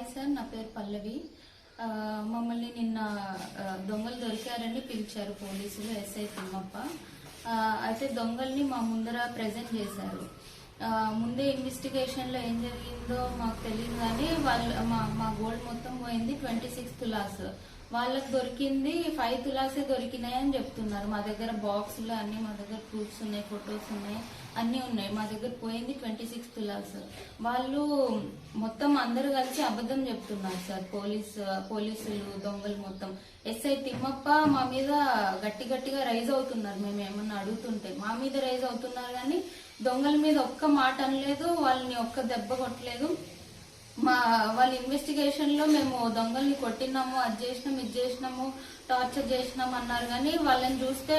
Hi sir, నా పేరు పల్లవి. మమ్మల్ని నిన్న దొంగలు దొరికారని పిలిచారు పోలీసులు, ఎస్ఐ తిమ్మప్ప. అయితే దొంగల్ని మా ముందర ప్రెజెంట్ చేశారు. ముందే ఇన్వెస్టిగేషన్ లో ఏం జరిగిందో మాకు తెలియదు కానీ మా గోల్డ్ మొత్తం పోయింది 26 తులాస్. వాళ్ళకి దొరికింది 5 తులాసే దొరికినాయని చెప్తున్నారు. మా దగ్గర బాక్సులు అన్ని, మా దగ్గర ప్రూఫ్స్ ఉన్నాయి, ఫొటోస్ ఉన్నాయి, అన్ని ఉన్నాయి. మా దగ్గర పోయింది 26 తులాస్. వాళ్ళు మొత్తం అందరూ కలిసి అబద్ధం చెప్తున్నారు సార్. పోలీసులు దొంగలు మొత్తం. ఎస్ఐ తిమ్మప్ప మా మీద గట్టిగా రైజ్ అవుతున్నారు. మేము ఏమన్నా అడుగుతుంటే మా మీద రైజ్ అవుతున్నారు కానీ దొంగల మీద ఒక్క మాట అనలేదు, వాళ్ళని ఒక్క దెబ్బ కొట్టలేదు. వాళ్ళ ఇన్వెస్టిగేషన్ లో మేము దొంగల్ని కొట్టినాము, అది చేసినాము, ఇది చేసినాము, టార్చర్ చేసినాము అన్నారు కానీ వాళ్ళని చూస్తే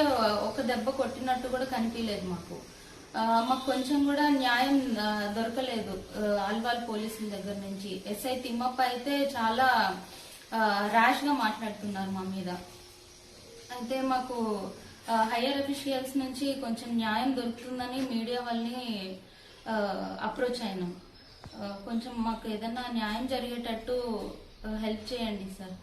ఒక దెబ్బ కొట్టినట్టు కూడా కనిపించలేదు మాకు. కొంచెం కూడా న్యాయం దొరకలేదు ఆల్వాల్ పోలీసుల దగ్గర నుంచి. ఎస్ఐ తిమ్మప్ప అయితే చాలా ర్యాష్ గా మాట్లాడుతున్నారు మా మీద. అయితే మాకు హయ్యర్ అఫీషియల్స్ నుంచి కొంచెం న్యాయం దొరుకుతుందని మీడియా వాళ్ళని అప్రోచ్ అయినాం. కొంచెం మాకు ఏదన్నా న్యాయం జరిగేటట్టు హెల్ప్ చేయండి సార్.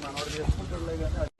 మనవాడు చేసుకుంటాడులే కానీ